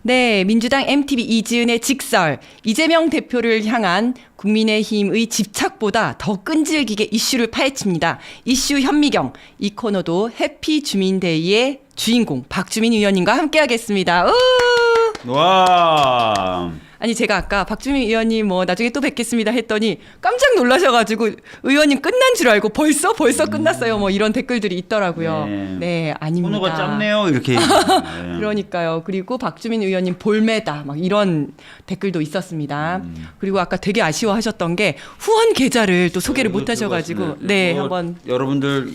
네, 민주당 MTV 이지은의 직설, 이재명 대표를 향한 국민의힘의 집착보다 더 끈질기게 이슈를 파헤칩니다. 이슈 현미경, 이 코너도 해피 주민데이의 주인공 박주민 의원님과 함께하겠습니다. 와. 아니 제가 아까 박주민 의원님 뭐 나중에 또 뵙겠습니다 했더니 깜짝 놀라셔가지고 의원님 끝난 줄 알고 벌써 끝났어요 뭐 이런 댓글들이 있더라고요. 네, 아닙니다. 코너가 짧네요 이렇게. 그러니까요. 그리고 박주민 의원님 볼매다 막 이런 댓글도 있었습니다. 그리고 아까 되게 아쉬워하셨던 게 후원 계좌를 또 소개를 못 하셔가지고 네 한번 여러분들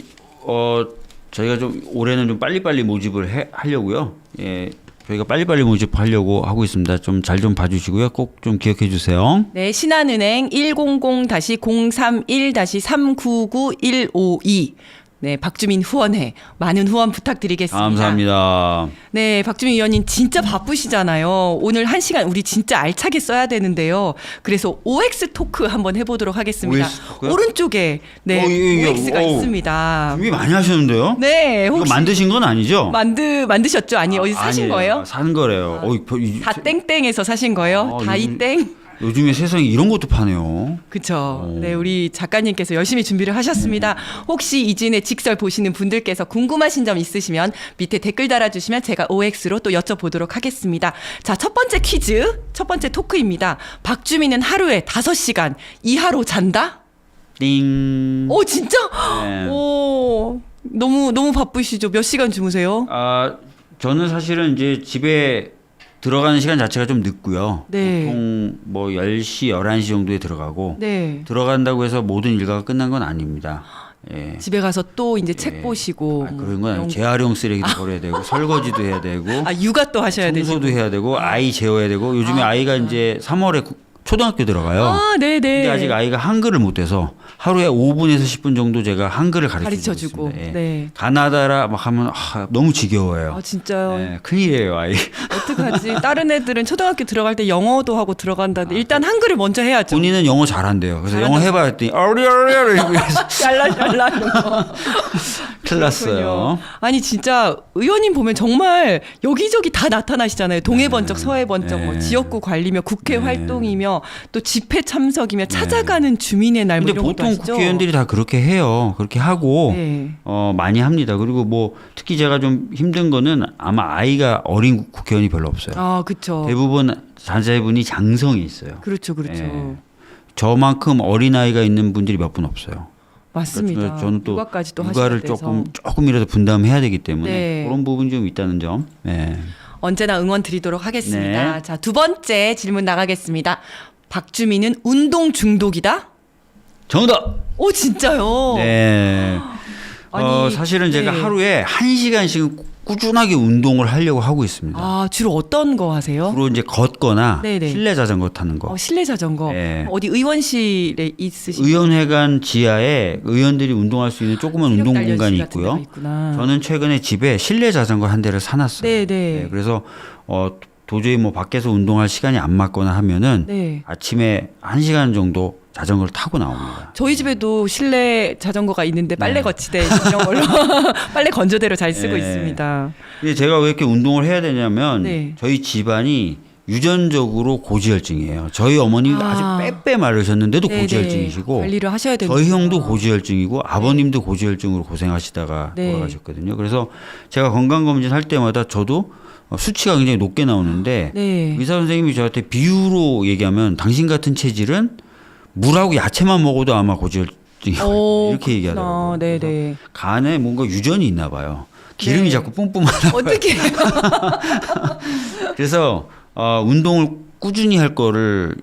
저희가 좀 올해는 좀 빨리빨리 모집을 하려고요. 예. 저희가 빨리빨리 모집하려고 하고 있습니다. 좀 잘 좀 봐주시고요. 꼭 좀 기억해 주세요. 네, 신한은행 100-031599152 네, 박주민 후원회 많은 후원 부탁드리겠습니다. 감사합니다. 네, 박주민 의원님 진짜 바쁘시잖아요. 오늘 1시간 우리 진짜 알차게 써야 되는데요. 그래서 OX 토크 한번 해보도록 하겠습니다. OX 토크요? 오른쪽에 네, OX가 있습니다. 준비 많이 하셨는데요? 네, 이거 혹시 만드신 건 아니죠? 만드셨죠? 아니 어디 사신 아니에요. 거예요? 산 거래요. 다 땡땡에서 사신 거예요? 다이땡? 요즘에 세상에 이런 것도 파네요. 그렇죠. 네, 우리 작가님께서 열심히 준비를 하셨습니다. 혹시 이진의 직설 보시는 분들께서 궁금하신 점 있으시면 밑에 댓글 달아주시면 제가 OX로 또 여쭤보도록 하겠습니다. 자, 첫 번째 퀴즈, 첫 번째 토크입니다. 박주민은 하루에 5시간 이하로 잔다? 띵. 오, 진짜? 네. 오, 너무 바쁘시죠? 몇 시간 주무세요? 저는 사실은 이제 집에 들어가는 시간 자체가 좀 늦고요. 네. 보통 뭐 10시, 11시 정도에 들어가고 네. 들어간다고 해서 모든 일과가 끝난 건 아닙니다. 예. 집에 가서 또 이제 책 보시고 그런 건 아니고 재활용 쓰레기도 버려야 되고 설거지도 해야 되고 육아 또 하셔야 되죠. 청소도 해야 되고 아이 재워야 되고 요즘에 아이가 이제 3월에 초등학교 들어가요. 네네. 근데 아직 아이가 한글을 못 해서 하루에 5분에서 10분 정도 제가 한글을 가르쳐주고. 있습니다. 예. 네. 가나다라 막 하면 너무 지겨워요. 진짜요? 네, 큰일이에요 아이. 어떡하지? 다른 애들은 초등학교 들어갈 때 영어도 하고 들어간다는데 일단 한글을 먼저 해야죠. 본인은 영어 잘한대요. 그래서 영어 해봐 했더니 어리어리어리 이러면서 샬라샬라 큰일 났어요. 그렇군요. 아니 진짜 의원님 보면 정말 여기저기 다 나타나시잖아요. 동해번쩍 서해번쩍 뭐 지역구 관리며 국회 활동이며 또 집회 참석이며 찾아가는 주민의 날 뭐 근데 이런 것도 보통 하시죠? 국회의원들이 다 그렇게 해요. 그렇게 하고 네. 많이 합니다. 그리고 뭐 특히 제가 좀 힘든 거는 아마 아이가 어린 국회의원이 별로 없어요. 그렇죠. 대부분 자제분이 장성이 있어요. 그렇죠. 예. 저만큼 어린 아이가 있는 분들이 몇 분 없어요. 맞습니다. 그러니까 저는 또 육아까지 또 육아를 하셔야 돼서. 조금이라도 분담해야 되기 때문에 네. 그런 부분이 좀 있다는 점. 네. 언제나 응원 드리도록 하겠습니다. 네. 자, 두 번째 질문 나가겠습니다. 박주민은 운동 중독이다? 정답. 오, 진짜요? 네. 아니, 사실은 제가 네. 하루에 1시간씩 꾸준하게 운동을 하려고 하고 있습니다. 주로 어떤 거 하세요? 주로 이제 걷거나 네네. 실내 자전거 타는 거. 실내 자전거. 네. 어디 의원실에 있으신 의원회관 지하에 의원들이 운동할 수 있는 조그만 운동 체력 공간이 단련실 같은 있고요. 데가 있구나. 저는 최근에 집에 실내 자전거 한 대를 사놨어요. 네네. 네, 그래서 도저히 뭐 밖에서 운동할 시간이 안 맞거나 하면은 네. 아침에 1시간 정도 자전거를 타고 나옵니다. 저희 집에도 실내 자전거가 있는데 빨래 거치대 이런 걸로 빨래 건조대로 잘 쓰고 네. 있습니다. 근데 제가 왜 이렇게 운동을 해야 되냐면 네. 저희 집안이 유전적으로 고지혈증이에요. 저희 어머니가 아주 빼빼 마르셨는데도 네네. 고지혈증이시고 관리를 하셔야 되는 저희 형도 고지혈증이고 아버님도 고지혈증으로 고생하시다가 네. 돌아가셨거든요. 그래서 제가 건강검진 할 때마다 저도 수치가 굉장히 높게 나오는데 네. 의사 선생님이 저한테 비유로 얘기하면 당신 같은 체질은 물하고 야채만 먹어도 아마 고지혈증이 이렇게 얘기하더라고요. 네네. 그래서 간에 뭔가 유전이 있나 봐요. 기름이 네. 자꾸 뿜뿜하나 봐요. 어떻게? 그래서 운동을 꾸준히 할 거를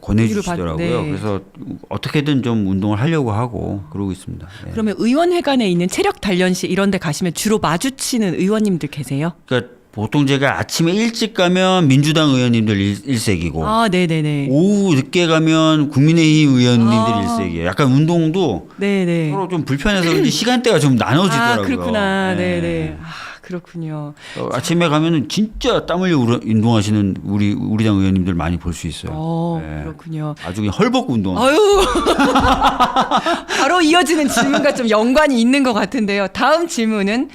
권해주시더라고요. 네. 그래서 어떻게든 좀 운동을 하려고 하고 그러고 있습니다. 네. 그러면 의원회관에 있는 체력 단련실 이런 데 가시면 주로 마주치는 의원님들 계세요? 그러니까 보통 제가 아침에 일찍 가면 민주당 의원님들 일색이고 네네네. 오후 늦게 가면 국민의힘 의원님들 일색이에요. 약간 운동도 네네. 서로 좀 불편해서 그런지 시간대가 좀 나눠지더라고요. 그렇구나. 네. 네네. 그렇군요. 아침에 가면은 진짜 땀 흘려 운동하시는 우리 당 의원님들 많이 볼 수 있어요. 네. 그렇군요. 아주 그냥 헐벗고 운동. 아유. 바로 이어지는 질문과 좀 연관이 있는 것 같은데요. 다음 질문은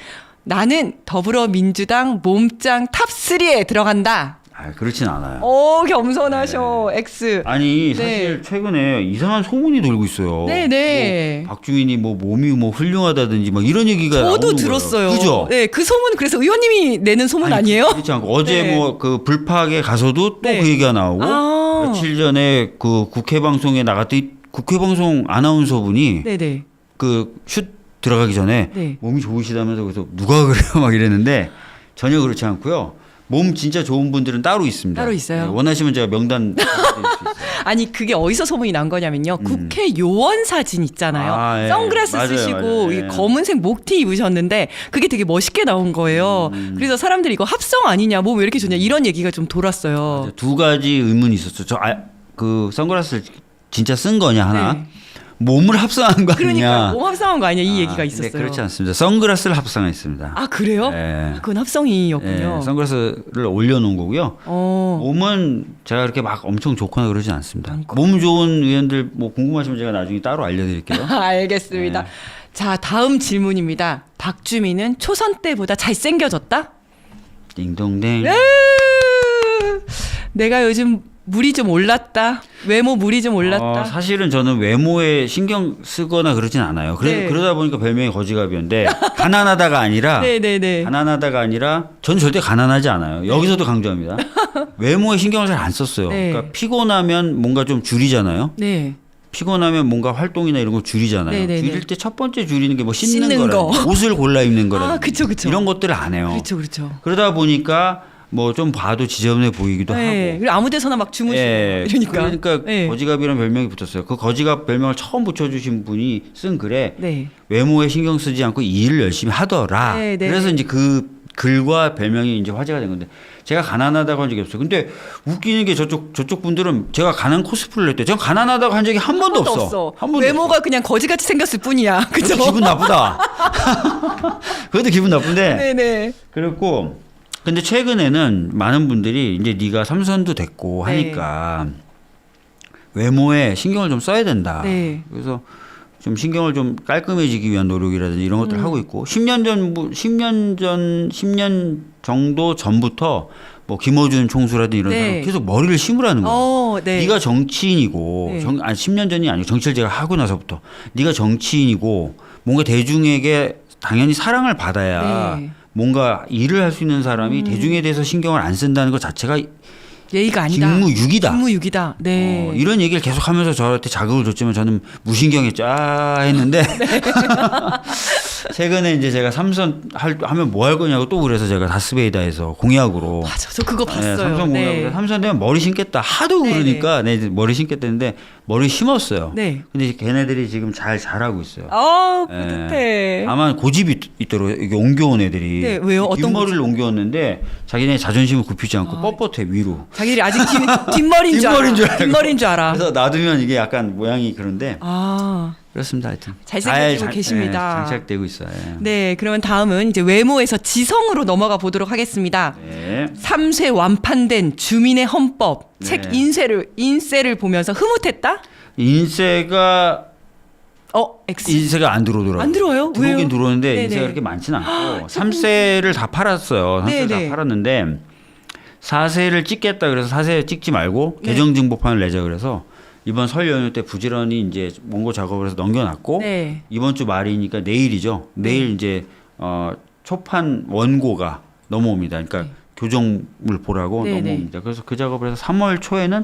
나는 더불어민주당 몸짱 탑3에 들어간다. 아, 그렇진 않아요. 오, 겸손하셔. X. 아니 네. 사실 최근에 이상한 소문이 돌고 있어요. 네네. 뭐 박주민이 뭐 몸이 뭐 훌륭하다든지 막 이런 얘기가 저도 나오는 들었어요. 거예요. 그죠? 네, 그 소문 그래서 의원님이 내는 소문 아니에요? 그렇지 않고 어제 네. 뭐 그 불파학에 가서도 또 그 네. 얘기가 나오고 아. 며칠 전에 그 국회 방송에 나갔더니 국회 방송 아나운서분이 네네. 그 슛 들어가기 전에 네. 몸이 좋으시다면서 그래서 누가 그래요 막 이랬는데 전혀 그렇지 않고요. 몸 진짜 좋은 분들은 따로 있습니다. 따로 있어요? 네, 원하시면 제가 명단 드릴 수 있어요. 아니 그게 어디서 소문이 난 거냐면요. 국회요원 사진 있잖아요. 아, 예. 선글라스 맞아요, 쓰시고 맞아요. 이 예. 검은색 목티 입으셨는데 그게 되게 멋있게 나온 거예요. 그래서 사람들이 이거 합성 아니냐, 몸 왜 이렇게 좋냐 이런 얘기가 좀 돌았어요. 두 가지 의문이 있었죠. 그 선글라스를 진짜 쓴 거냐 하나, 네. 몸을 합성한 거 그러니까 아니냐. 몸 합성한 거 아니냐 이 얘기가 근데 있었어요. 그렇지 않습니다. 선글라스를 합성했습니다. 아 그래요? 예. 그건 합성이었군요. 예, 선글라스를 올려놓은 거고요. 몸은 제가 그렇게 막 엄청 좋거나 그러진 않습니다. 몸 좋은 의원들 뭐 궁금하시면 제가 나중에 따로 알려드릴게요. 알겠습니다. 네. 자 다음 질문입니다. 박주민은 초선 때보다 잘생겨졌다? 띵동댕. 네. 내가 요즘 물이 좀 올랐다. 외모 물이 좀 올랐다. 사실은 저는 외모에 신경 쓰거나 그러진 않아요. 네. 그러다 보니까 별명이 거지갑이었는데 가난하다가 아니라 네네네. 가난하다가 아니라 전 절대 가난하지 않아요. 여기서도 강조합니다. 외모에 신경을 잘 안 썼어요. 네. 그러니까 피곤하면 뭔가 좀 줄이잖아요. 네. 피곤하면 뭔가 활동이나 이런 거 줄이잖아요. 네네네. 줄일 때 첫 번째 줄이는 게 뭐 씻는 씻는 거라든지 거. 옷을 골라 입는 거라든지 아, 그쵸. 이런 것들을 안 해요. 그렇죠, 그렇죠. 그러다 보니까 뭐 좀 봐도 지저분해 보이기도 네. 하고. 그리고 아무 데서나 막 주무시고 이러니까. 네. 거지갑이라는 별명이 붙었어요. 그 거지갑 별명을 처음 붙여주신 분이 쓴 글에 네. 외모에 신경 쓰지 않고 일을 열심히 하더라. 네, 네. 그래서 이제 그 글과 별명이 이제 화제가 된 건데 제가 가난하다고 한 적이 없어요. 근데 웃기는 게 저쪽 분들은 제가 가난 코스프레를 했대. 제가 가난하다고 한 적이 한 번도 없어. 한 번도 외모가 없어. 그냥 거지같이 생겼을 뿐이야. 그죠? 기분 나쁘다. 그것도 기분 나쁜데. 네네. 그렇고 근데 최근에는 많은 분들이 이제 네가 삼선도 됐고 네. 하니까 외모에 신경을 좀 써야 된다. 네. 그래서 좀 신경을 좀 깔끔해지기 위한 노력이라든지 이런 것들을 하고 있고 10년 정도 전부터 뭐 김어준 총수라든지 이런 네. 사람 계속 머리를 심으라는 거예요. 네. 네가 정치인이고 네. 10년 전이 아니고 정치를 제가 하고 나서부터 네가 정치인이고 뭔가 대중에게 당연히 사랑을 받아야 네. 뭔가 일을 할 수 있는 사람이 대중에 대해서 신경을 안 쓴다는 것 자체가 예의가 아니다. 직무유기다. 직무유기다. 네. 이런 얘기를 계속 하면서 저한테 자극을 줬지만 저는 무신경했죠. 했는데 최근에 이제 제가 삼선 하면 뭐 할 거냐고 또 그래서 제가 다스베이다에서 공약으로 맞아. 저 그거 봤어요. 삼선 공약으로 삼선 되면 머리 심겠다. 하도 네, 그러니까 네, 이제 머리 심겠다는데 머리 심었어요. 네. 근데 이제 걔네들이 지금 잘 자라고 있어요. 뿌듯해. 아마 고집이 있더라고요. 이게 옮겨온 애들이. 네, 왜요? 어떤 뒷머리를 옮겨왔는데 자기네 자존심을 굽히지 않고 뻣뻣해 위로. 자기들이 아직 뒷머리인 줄 뒷머리인 줄 알아. 알고. 뒷머리인 줄 알아. 그래서 놔두면 이게 약간 모양이 그런데 아. 그렇습니다. 하여튼 잘생겨지고 계십니다. 장착되고 있어요. 예. 네, 그러면 다음은 이제 외모에서 지성으로 넘어가 보도록 하겠습니다. 네. 3쇄 완판된 주민의 헌법 네. 책 인쇄를 보면서 흐뭇했다? 인쇄가 X. 인쇄가 안 들어오더라고요. 안 들어와요? 들어오긴 왜요? 들어오는데 네네. 인쇄가 그렇게 많지는 않고 3세를 다 팔았어요. 3세를 네네. 다 팔았는데 4세를 찍겠다 그래서 4세 찍지 말고 네. 개정증보판을 내자 그래서 이번 설 연휴 때 부지런히 이제 원고 작업을 해서 넘겨놨고 네. 이번 주 말이니까 내일이죠. 내일 이제 초판 원고가 넘어옵니다. 그러니까 교정을 보라고 네네. 넘어옵니다. 그래서 그 작업을 해서 3월 초에는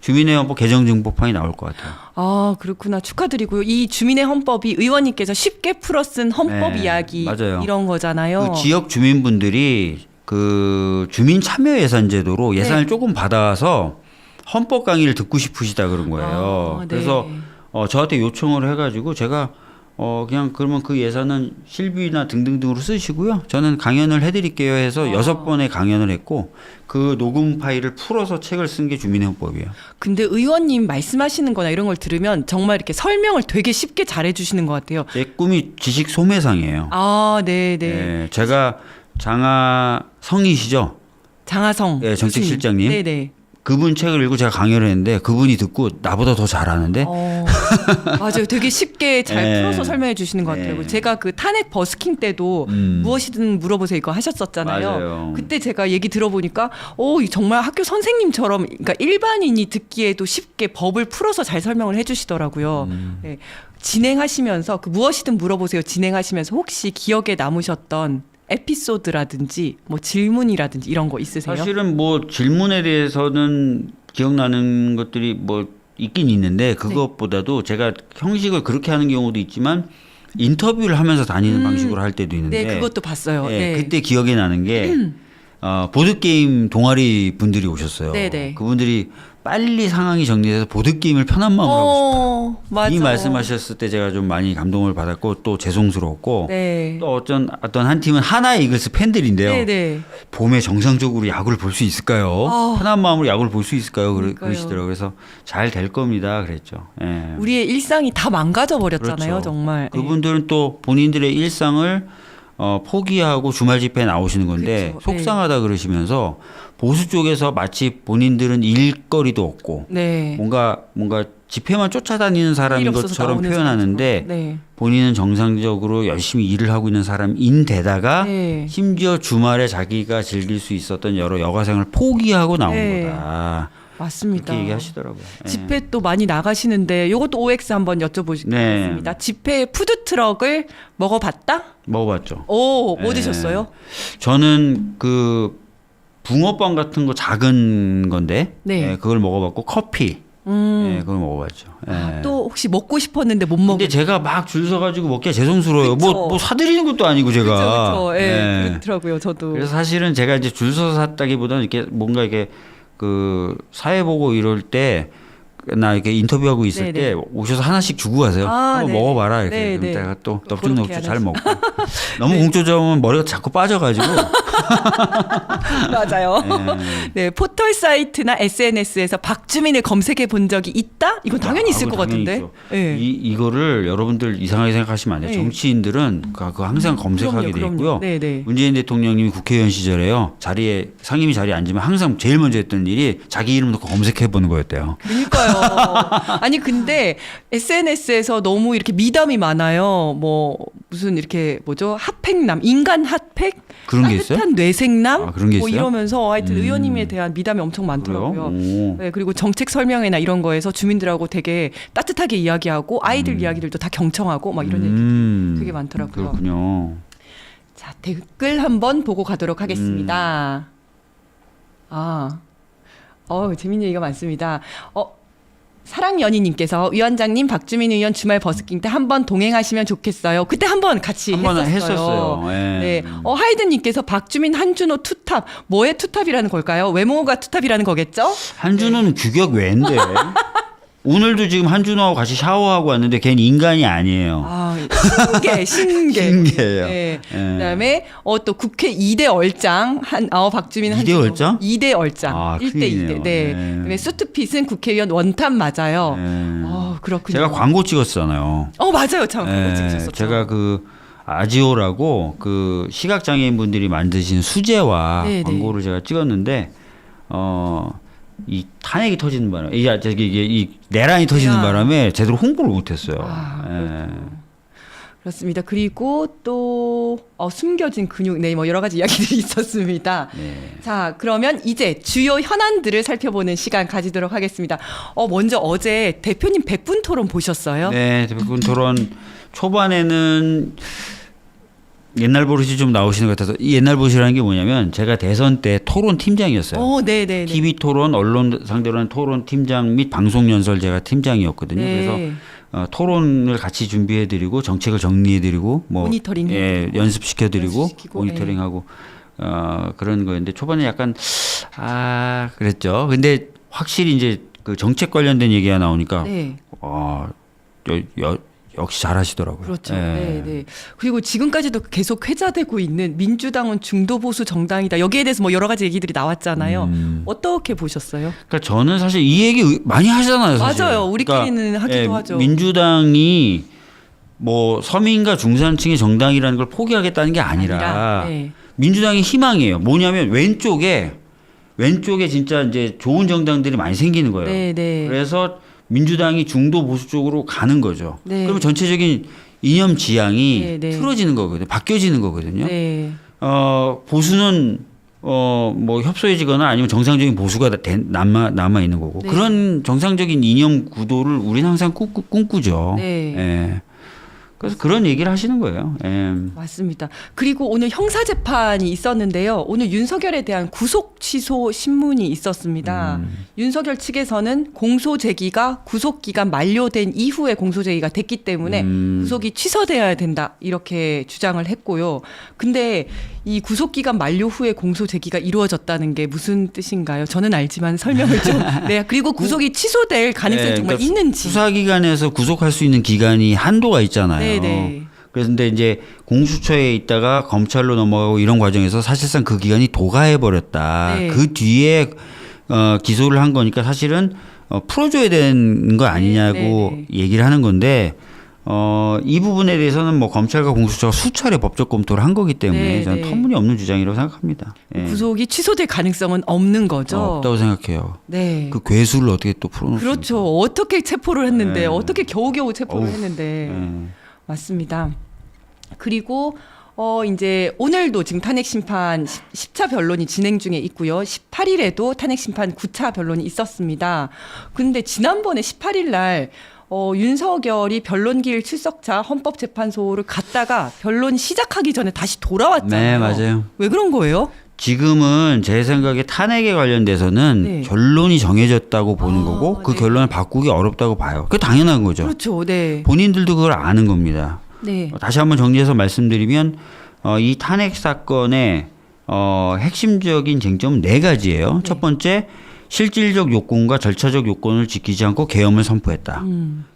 주민의 헌법 개정증보판이 나올 것 같아요. 아, 그렇구나. 축하드리고요. 이 주민의 헌법이 의원님께서 쉽게 풀어 쓴 헌법 네, 이야기 맞아요. 이런 거잖아요. 그 지역 주민분들이 그 주민 참여 예산 제도로 예산을 네. 조금 받아서 헌법 강의를 듣고 싶으시다 그런 거예요. 아, 네. 그래서 저한테 요청을 해가지고 제가 그냥 그러면 그 예산은 실비나 등등등으로 쓰시고요. 저는 강연을 해드릴게요 해서 6번의 강연을 했고 그 녹음 파일을 풀어서 책을 쓴 게 주민의 헌법이에요. 근데 의원님 말씀하시는 거나 이런 걸 들으면 정말 이렇게 설명을 되게 쉽게 잘해 주시는 것 같아요. 제 꿈이 지식 소매상이에요. 아, 네, 네. 네, 제가 장하성이시죠? 장하성. 네, 정책실장님. 네, 네. 그분 책을 읽고 제가 강연을 했는데 그분이 듣고 나보다 더 잘하는데 맞아요. 되게 쉽게 잘 네. 풀어서 설명해 주시는 것 같아요. 네. 제가 그 탄핵 버스킹 때도 무엇이든 물어보세요 이거 하셨었잖아요. 맞아요. 그때 제가 얘기 들어보니까 정말 학교 선생님처럼 그러니까 일반인이 듣기에도 쉽게 법을 풀어서 잘 설명을 해주시더라고요. 네. 진행하시면서 그 무엇이든 물어보세요 진행하시면서 혹시 기억에 남으셨던 에피소드라든지 뭐 질문이라든지 이런 거 있으세요? 사실은 뭐 질문에 대해서는 기억나는 것들이 뭐 있긴 있는데 그것보다도 제가 형식을 그렇게 하는 경우도 있지만 인터뷰를 하면서 다니는 방식으로 할 때도 있는데 네, 그것도 봤어요. 예, 네. 그때 기억에 나는 게 보드게임 동아리 분들이 오셨어요. 네네. 그분들이 빨리 상황이 정리돼서 보드게임을 편한 마음으로 하고 싶다. 맞아. 이 말씀하셨을 때 제가 좀 많이 감동을 받았고 또 죄송스러웠고 네. 또 어떤 한 팀은 하나 이글스 팬들인데요. 네네. 봄에 정상적으로 야구를 볼 수 있을까요? 편한 마음으로 야구를 볼 수 있을까요? 그러니까요. 그러시더라고요. 그래서 잘 될 겁니다. 그랬죠. 예. 우리의 일상이 다 망가져 버렸잖아요, 그렇죠. 정말. 그분들은 또 본인들의 일상을 포기하고 주말 집회에 나오시는 건데 그렇죠. 속상하다 그러시면서 보수 쪽에서 마치 본인들은 일거리도 없고 네. 뭔가 집회만 쫓아다니는 사람인 일 없어서 것처럼 나오는 표현하는데 사람처럼. 네. 본인은 정상적으로 열심히 일을 하고 있는 사람인데다가 네. 심지어 주말에 자기가 즐길 수 있었던 여러 여가생을 포기하고 나온 네. 거다. 맞습니다. 그렇게 얘기하시더라고요. 예. 집회 또 많이 나가시는데 이것도 OX 한번 여쭤보겠습니다. 네. 집회 푸드 트럭을 먹어봤다? 먹어봤죠. 뭐 네. 드셨어요? 저는 그 붕어빵 같은 거 작은 건데 네. 예, 그걸 먹어봤고 커피 예, 그걸 먹어봤죠. 예. 또 혹시 먹고 싶었는데 못 먹은 근데 제가 막 줄 서가지고 먹기가 죄송스러워요. 그쵸. 뭐 사드리는 것도 아니고 제가. 그렇죠. 예. 예. 그렇더라고요. 저도. 그래서 사실은 제가 이제 줄 서서 샀다기보다는 이렇게 뭔가 이렇게 그 사회 보고 이럴 때 나 이렇게 인터뷰하고 있을 네네. 때 오셔서 하나씩 주고 가세요. 한번 네네. 먹어봐라 이렇게. 네네. 그럼 내가 또 그렇게 넙죽넙죽 잘 하나씩. 먹고. 너무 공짜져면 머리가 자꾸 빠져가지고. 맞아요. 예. 네, 포털 사이트나 SNS에서 박주민을 검색해 본 적이 있다? 이건 당연히 있을 아, 것 당연히 같은데. 있죠. 네. 이거를 여러분들 이상하게 생각하시면 안 돼요. 네. 정치인들은 그거 항상 검색하게 돼 있고요. 네, 네. 문재인 대통령님이 국회의원 시절에요. 상임위 자리에 앉으면 항상 제일 먼저 했던 일이 자기 이름 넣고 검색해 보는 거였대요. 그러니까요. 아니 근데 SNS에서 너무 이렇게 미담이 많아요. 뭐 무슨 이렇게 뭐죠? 핫팩남, 인간 핫팩, 그런 게 있어요? 따뜻한 뇌생남, 아, 그런 게 뭐 있어요? 이러면서 하여튼 의원님에 대한 미담이 엄청 많더라고요. 그래요? 오. 네, 그리고 정책 설명회나 이런 거에서 주민들하고 되게 따뜻하게 이야기하고 아이들 이야기들도 다 경청하고 막 이런 얘기 되게 많더라고요. 그렇군요. 자, 댓글 한번 보고 가도록 하겠습니다. 재밌는 얘기가 많습니다. 사랑연희님께서 위원장님 박주민 의원 주말 버스킹 때 한번 동행하시면 좋겠어요. 그때 한번 같이 한번 했었어요. 했었어요. 예. 네. 하이든님께서 박주민 한준호 투탑 뭐의 투탑이라는 걸까요? 외모가 투탑이라는 거겠죠? 한준호는 규격 외인데 오늘도 지금 한준호하고 같이 샤워하고 왔는데 걔는 인간이 아니에요. 신기해. 신기해요. 네. 예. 그다음에 또 국회 2대 얼짱 박주민 2대 한준호. 얼짱? 2대 얼짱. 아, 1대 큰일이네요. 2대. 네. 예. 그다음에 수트핏은 국회의원 원탑 맞아요. 그렇군요. 제가 광고 찍었잖아요. 맞아요. 참 광고 예, 찍으셨었죠. 제가 그 아지오라고 그 시각 장애인 분들이 만드신 수제화 네네. 광고를 제가 찍었는데 이 탄핵이 터지는 바람에 이 내란이 터지는 바람에 제대로 홍보를 못했어요. 예. 그렇습니다. 그리고 또 숨겨진 근육, 네, 뭐 여러 가지 이야기들이 있었습니다. 네. 자, 그러면 이제 주요 현안들을 살펴보는 시간 가지도록 하겠습니다. 먼저 어제 대표님 100분 토론 보셨어요? 네, 대부분 토론 초반에는 옛날 버릇이 좀 나오시는 것 같아서 이 옛날 버릇이라는 게 뭐냐면 제가 대선 때 토론 팀장이었어요. 네. TV 토론, 언론 상대로 하는 토론 팀장 및 방송 연설 제가 팀장이었거든요. 네. 그래서 토론을 같이 준비해드리고 정책을 정리해드리고 뭐 모니터링 연습시켜드리고 연습시키고, 모니터링하고 그런 거였는데 초반에 약간 그랬죠. 근데 확실히 이제 그 정책 관련된 얘기가 나오니까 네. 역시 잘하시더라고요. 그렇죠. 예. 네. 그리고 지금까지도 계속 회자되고 있는 민주당은 중도 보수 정당이다. 여기에 대해서 뭐 여러 가지 얘기들이 나왔잖아요. 어떻게 보셨어요? 그러니까 저는 사실 이 얘기 많이 하잖아요. 사실. 맞아요. 우리끼리는 그러니까, 하기도 하죠. 민주당이 뭐 서민과 중산층의 정당이라는 걸 포기하겠다는 게 아니라 네. 민주당의 희망이에요. 뭐냐면 왼쪽에 진짜 이제 좋은 정당들이 많이 생기는 거예요. 네. 그래서 민주당이 중도 보수 쪽으로 가는 거죠. 네. 그러면 전체적인 이념 지향이 네, 네. 틀어지는 거거든요. 바뀌어지는 거거든요. 네. 보수는 뭐 협소해지거나 아니면 정상적인 보수가 남아 있는 거고 네. 그런 정상적인 이념 구도를 우리는 항상 꿈꾸죠. 네. 예. 그래서 그런 얘기를 하시는 거예요. 예. 맞습니다. 그리고 오늘 형사 재판이 있었는데요. 오늘 윤석열에 대한 구속 취소 신문이 있었습니다. 윤석열 측에서는 공소 제기가 구속 기간 만료된 이후에 공소 제기가 됐기 때문에 구속이 취소되어야 된다 이렇게 주장을 했고요. 근데 이 구속 기간 만료 후에 공소 제기가 이루어졌다는 게 무슨 뜻인가요? 저는 알지만 설명을 좀. 네. 그리고 구속이 취소될 가능성이 정말 그러니까 있는지. 수사기관에서 구속할 수 있는 기간이 한도가 있잖아요. 네네. 그런데 이제 공수처에 있다가 검찰로 넘어가고 이런 과정에서 사실상 그 기간이 도가해 버렸다. 네. 그 뒤에 기소를 한 거니까 사실은 풀어줘야 되는 거 아니냐고 네. 얘기를 하는 건데 이 부분에 대해서는 뭐 검찰과 공수처가 수차례 법적 검토를 한 거기 때문에 네, 저는 네. 터무니없는 주장이라고 생각합니다. 예. 구속이 취소될 가능성은 없는 거죠. 없다고 생각해요. 네. 그 괴수를 어떻게 또 풀어놓습니까? 그렇죠. 어떻게 체포를 했는데 네. 어떻게 겨우겨우 체포를 어우, 했는데 예. 맞습니다. 그리고 이제 오늘도 지금 탄핵 심판 10차 변론이 진행 중에 있고요. 18일에도 탄핵 심판 9차 변론이 있었습니다. 근데 지난번에 18일 날 윤석열이 변론기일 출석차 헌법재판소를 갔다가 변론 시작하기 전에 다시 돌아왔잖아요. 네, 맞아요. 왜 그런 거예요? 지금은 제 생각에 탄핵에 관련돼서는 네. 결론이 정해졌다고 보는 아, 거고 그 네. 결론을 바꾸기 어렵다고 봐요. 그게 당연한 거죠. 그렇죠. 네. 본인들도 그걸 아는 겁니다. 네. 다시 한번 정리해서 말씀드리면 이 탄핵 사건의 핵심적인 쟁점은 네 가지예요. 네. 첫 번째, 실질적 요건과 절차적 요건을 지키지 않고 계엄을 선포했다.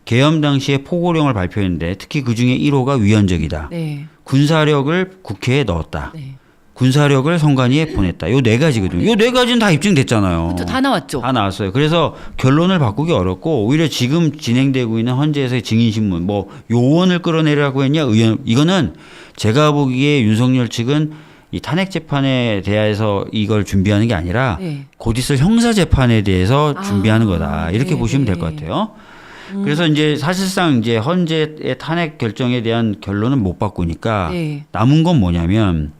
계엄 당시에 포고령을 발표했는데 특히 그중에 1호가 위헌적이다. 네. 군사력을 국회에 넣었다. 네. 군사력을 선관위에 보냈다. 요 네 가지거든요. 요 네 가지는 다 입증됐잖아요. 그렇죠. 다 나왔죠. 다 나왔어요. 그래서 결론을 바꾸기 어렵고 오히려 지금 진행되고 있는 헌재에서의 증인신문 뭐 요원을 끌어내라고 했냐 의원 이거는 제가 보기에 윤석열 측은 이 탄핵 재판에 대해서 이걸 준비하는 게 아니라 네. 곧 있을 형사 재판에 대해서 준비하는 거다. 이렇게 네, 보시면 될 네. 것 같아요. 그래서 이제 사실상 이제 헌재의 탄핵 결정에 대한 결론은 못 바꾸니까 네. 남은 건 뭐냐면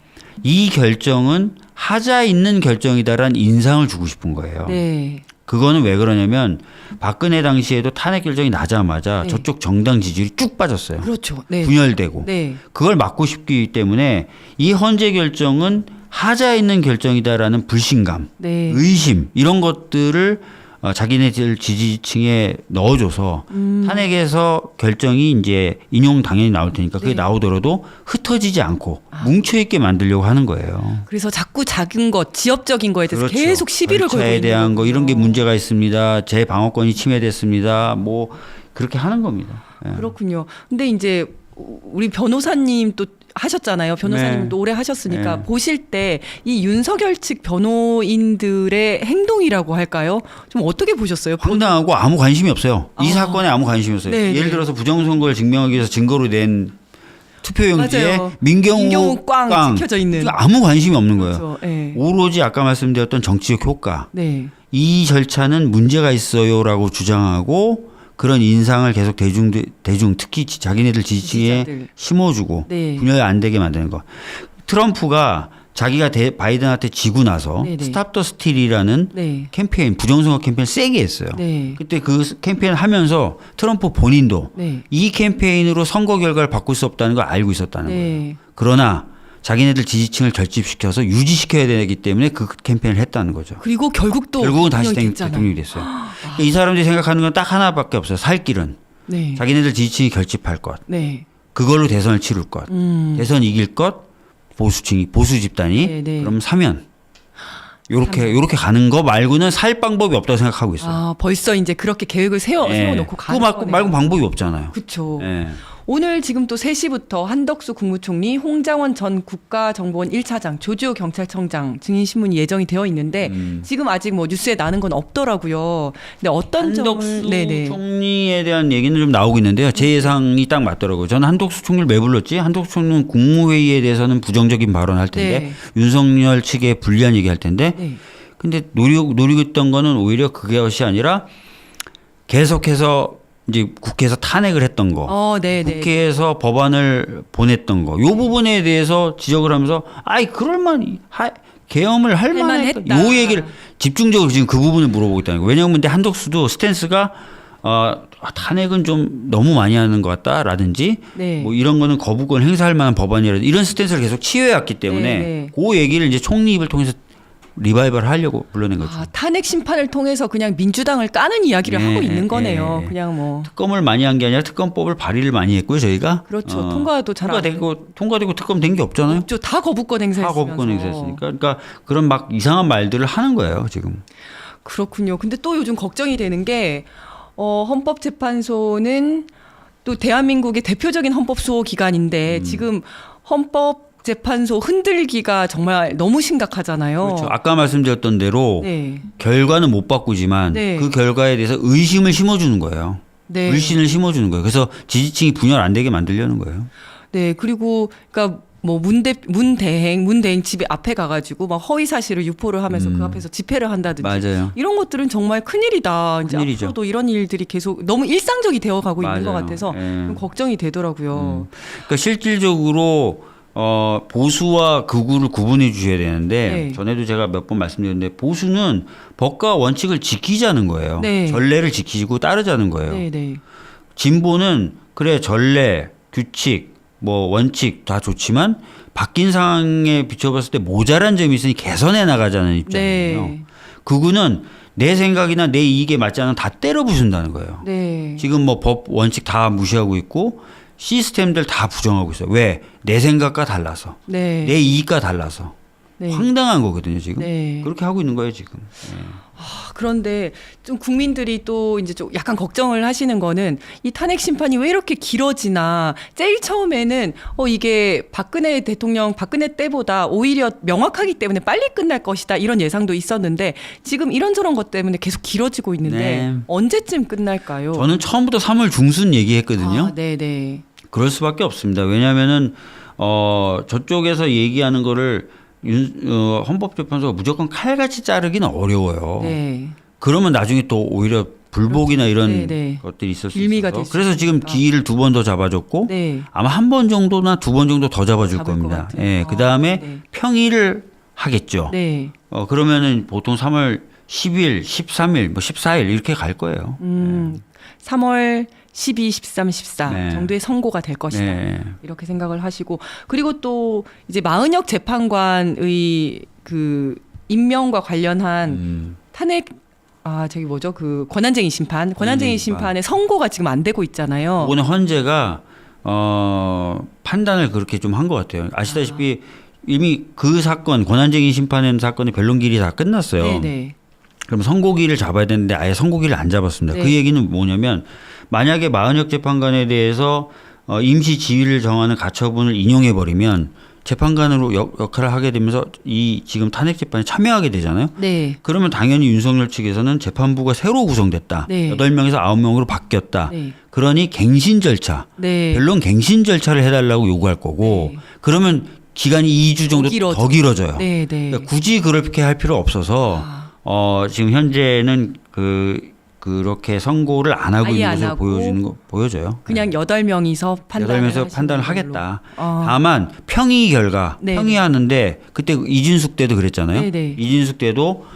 이 결정은 하자 있는 결정이다라는 인상을 주고 싶은 거예요. 네. 그거는 왜 그러냐면 박근혜 당시에도 탄핵 결정이 나자마자 네. 저쪽 정당 지지율이 쭉 빠졌어요. 그렇죠. 네. 분열되고. 네. 그걸 막고 싶기 때문에 이 헌재 결정은 하자 있는 결정이다라는 불신감, 네. 의심 이런 것들을 자기네들 지지층에 넣어줘서 탄핵에서 결정이 이제 인용 당연히 나올 테니까 그게 네. 나오더라도 흩어지지 않고 뭉쳐있게 만들려고 하는 거예요. 그래서 자꾸 작은 것, 지역적인 거에 대해서 그렇죠. 계속 시비를 걸고 절차에 있는 대한 거 거군요. 이런 게 문제가 있습니다. 제 방어권이 침해됐습니다. 뭐 그렇게 하는 겁니다. 예. 그렇군요. 근데 이제 우리 변호사님 또 하셨잖아요. 변호사님도 네. 오래 하셨으니까 네. 보실 때 이 윤석열 측 변호인들의 행동이라고 할까요? 좀 어떻게 보셨어요? 황당하고 아무 관심이 없어요. 이 아. 사건에 아무 관심이 없어요. 네, 예를 네. 들어서 부정선거를 증명하기 위해서 증거로 낸 투표용지에 맞아요. 민경우 민경우 꽝 찍혀져 있는. 이거 아무 관심이 없는 거예요. 그렇죠. 네. 오로지 아까 말씀드렸던 정치적 효과. 네. 이 절차는 문제가 있어요라고 주장하고 그런 인상을 계속 대중 특히 자기네들 지지층에 지지자들. 심어주고 네. 분열 안 되게 만드는 거. 트럼프가 자기가 바이든한테 지고 나서 네네. 스탑 더 스틸이라는 네. 캠페인 부정선거 캠페인 세게 했어요. 네. 그때 그 캠페인을 하면서 트럼프 본인도 네. 이 캠페인으로 선거 결과를 바꿀 수 없다는 걸 알고 있었다는 거예요. 네. 그러나 자기네들 지지층을 결집시켜서 유지시켜야 되기 때문에 그 캠페인을 했다는 거죠. 그리고 결국은 다시 대통령이 됐잖아요. 대통령이 됐어요. 그러니까 이 사람들이 생각하는 건 딱 하나밖에 없어요. 살 길은 네. 자기네들 지지층이 결집할 것, 네. 그걸로 대선을 치를 것, 대선 이길 것, 보수 집단이 네, 네. 그럼 사면 요렇게 가는 거 말고는 살 방법이 없다고 생각하고 있어요. 아, 벌써 이제 그렇게 계획을 세워놓고 가는 그거 말고 방법이 없잖아요. 그렇죠. 예. 오늘 지금 또 3시부터 한덕수 국무총리, 홍장원 전 국가정보원 1차장, 조지호 경찰청장 증인신문이 예정이 되어 있는데 지금 아직 뭐 뉴스에 나는 건 없더라고요. 근데 어떤 한덕수 점을 네네. 총리에 대한 얘기는 좀 나오고 있는데요. 제 예상이 딱 맞더라고요. 저는 한덕수 총리를 왜 불렀지? 한덕수 총리는 국무회의에 대해서는 부정적인 발언할 텐데 네. 윤석열 측에 불리한 얘기할 텐데 네. 근데 노리고 있던 거는 오히려 그것이 아니라 계속해서 이제 국회에서 탄핵을 했던 거, 네네. 국회에서 법안을 보냈던 거, 요 부분에 대해서 지적을 하면서 아이 그럴만 계엄을 할 만했다. 요 얘기를 집중적으로 지금 그 부분을 물어보고 있다는 거예요. 왜냐하면 근데 한덕수도 스탠스가 탄핵은 좀 너무 많이 하는 것 같다라든지 네. 뭐 이런 거는 거부권 행사할 만한 법안이라든지 이런 스탠스를 계속 취해왔기 때문에 네. 그 얘기를 이제 총리 입을 통해서 리바이벌 하려고 불러낸 거죠. 탄핵 심판을 통해서 그냥 민주당을 까는 이야기를 네, 하고 있는 거네요. 네. 그냥 뭐 특검을 많이 한 게 아니라 특검법을 발의를 많이 했고요, 저희가. 그렇죠. 통과도 잘 안 통과되고 특검된 게 없잖아요. 없죠. 다 거부권 다 행사했으면서. 거부권 행사했으니까. 그러니까 그런 막 이상한 말들을 하는 거예요, 지금. 그렇군요. 근데 또 요즘 걱정이 되는 게 헌법재판소는 또 대한민국의 대표적인 헌법 수호 기관인데 지금 헌법재판소 흔들기가 정말 너무 심각하잖아요. 그렇죠. 아까 말씀드렸던 대로 네. 결과는 못 바꾸지만 네. 그 결과에 대해서 의심을 심어주는 거예요. 네. 불신을 심어주는 거예요. 그래서 지지층이 분열 안 되게 만들려는 거예요. 네. 그리고 그러니까 뭐 문대행 집에 앞에 가가지고 막 허위 사실을 유포를 하면서 그 앞에서 집회를 한다든지 맞아요. 이런 것들은 정말 큰일이다. 이제 큰일이죠. 앞으로도 이런 일들이 계속 너무 일상적이 되어가고 있는 것 맞아요. 같아서 예. 좀 걱정이 되더라고요. 그러니까 실질적으로 보수와 극우를 구분해 주셔야 되는데 네. 전에도 제가 몇 번 말씀드렸는데 보수는 법과 원칙을 지키자는 거예요. 네. 전례를 지키고 따르자는 거예요. 네, 네, 진보는 그래 전례, 규칙, 뭐 원칙 다 좋지만 바뀐 상황에 비춰봤을 때 모자란 점이 있으니 개선해 나가자는 입장이에요. 네. 극우는 내 생각이나 내 이익에 맞지 않으면 다 때려 부순다는 거예요. 네. 지금 뭐 법 원칙 다 무시하고 있고 시스템들 다 부정하고 있어요. 왜? 내 생각과 달라서. 네. 내 이익과 달라서. 네. 황당한 거거든요, 지금. 네. 그렇게 하고 있는 거예요, 지금. 네. 그런데 좀 국민들이 또 이제 좀 약간 걱정을 하시는 거는 이 탄핵 심판이 왜 이렇게 길어지나. 제일 처음에는 이게 박근혜 대통령 박근혜 때보다 오히려 명확하기 때문에 빨리 끝날 것이다 이런 예상도 있었는데 지금 이런저런 것 때문에 계속 길어지고 있는데 네. 언제쯤 끝날까요? 저는 처음부터 3월 중순 얘기했거든요. 네네. 그럴 수밖에 없습니다. 왜냐하면은 저쪽에서 얘기하는 거를 헌법재판소가 무조건 칼같이 자르기는 어려워요. 네. 그러면 나중에 또 오히려 불복이나 이런 네네. 것들이 있을 수 빌미가 있어서 될 수 그래서 지금 있으니까. 기일을 2번 더 잡아줬고 네. 아마 한 번 정도나 2번 정도 더 잡아줄 잡을 것 겁니다. 같아요. 예, 그 다음에 네. 평일을 하겠죠. 네. 그러면은 보통 3월 10일, 13일, 뭐 14일 이렇게 갈 거예요. 3월 12, 13, 14 네. 정도의 선고가 될 것이다. 네. 이렇게 생각을 하시고 그리고 또 이제 마은혁 재판관의 그 임명과 관련한 탄핵 저기 뭐죠? 그 권한쟁의 권한쟁의 심판의 선고가 지금 안 되고 있잖아요. 이번에 헌재가 판단을 그렇게 좀 한 것 같아요. 아시다시피 이미 그 사건 권한쟁의 심판의 사건의 변론길이 다 끝났어요. 네네. 그럼 선고기를 잡아야 되는데 아예 선고기를 안 잡았습니다. 네. 그 얘기는 뭐냐면 만약에 마은혁 재판관에 대해서 임시 지위를 정하는 가처분을 인용해 버리면 재판관으로 역할을 하게 되면서 이 지금 탄핵 재판에 참여하게 되잖아요. 네. 그러면 당연히 윤석열 측에서는 재판부가 새로 구성됐다. 네. 8명에서 9명으로 바뀌었다. 네. 그러니 갱신 절차, 네. 변론 갱신 절차를 해달라고 요구할 거고 네. 그러면 기간이 2주 정도 더 길어져요. 네, 네. 그러니까 굳이 그렇게 할 필요 없어서 지금 현재는 그렇게 선고를 안 하고 아예 있는 안 것으로 하고 보여져요. 그냥 8명이서 판단을 하겠다. 걸로. 다만 평의 결과 네. 평의하는데 그때 이진숙 때도 그랬잖아요. 네, 네. 이진숙 때도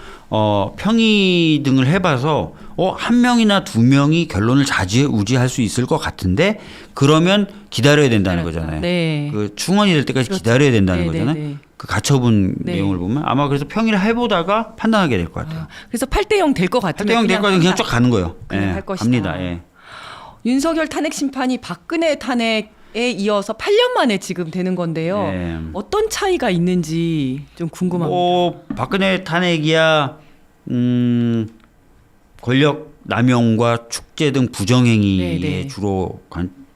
평의 등을 해봐서 한 명이나 두 명이 결론을 좌지우지할 수 있을 것 같은데 그러면 기다려야 된다는 거잖아요. 네. 그 충원이 될 때까지 기다려야 된다는 네, 거잖아요. 네, 네. 그 가처분 네. 내용을 보면 아마 그래서 평의를 해보다가 판단하게 될 것 같아요. 그래서 8대0 될 것 같으면 8대0 될 거는 그냥 쭉 가는 거예요. 그냥 할 것이다. 갑니다. 예. 윤석열 탄핵 심판이 박근혜 탄핵에 이어서 8년 만에 지금 되는 건데요. 네. 어떤 차이가 있는지 좀 궁금합니다. 박근혜 탄핵이야 권력 남용과 축제 등 부정행위에 네, 네. 주로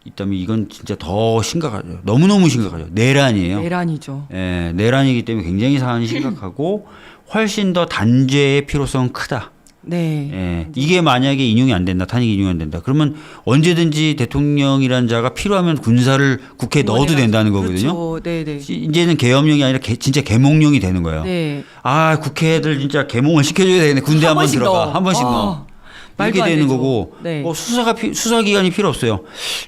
있다면 이건 진짜 더 심각하죠. 너무너무 심각하죠. 내란이에요. 내란이죠. 예, 내란이기 때문에 굉장히 사안이 심각하고 훨씬 더 단죄의 필요성은 크다. 네. 예, 이게 만약에 인용이 안 된다, 탄핵이 인용이 안 된다. 그러면 언제든지 대통령이라는 자가 필요하면 군사를 국회에 넣어도 된다는 거거든요. 그렇죠. 네, 네. 이제는 계엄령이 아니라 진짜 계몽령이 되는 거예요. 네. 국회들 진짜 계몽을 시켜줘야 되겠네. 군대 한 번 들어가. 한 번씩 넣어. 말도 이렇게 안 되는 되죠. 거고 네. 수사 기간이 필요 없어요.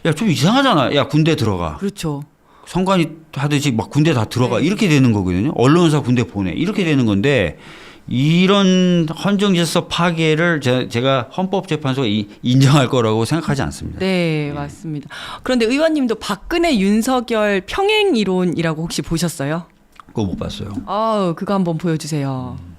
야, 좀 이상하잖아. 야, 군대 들어가. 그렇죠. 선관위 하듯이 막 군대 다 들어가. 네. 이렇게 되는 거거든요. 언론사 군대 보내. 이렇게 되는 건데 이런 헌정질서 파괴를 제가 헌법재판소가 인정할 거라고 생각하지 않습니다. 네, 맞습니다. 그런데 의원님도 박근혜 윤석열 평행 이론이라고 혹시 보셨어요? 그거 못 봤어요. 그거 한번 보여주세요.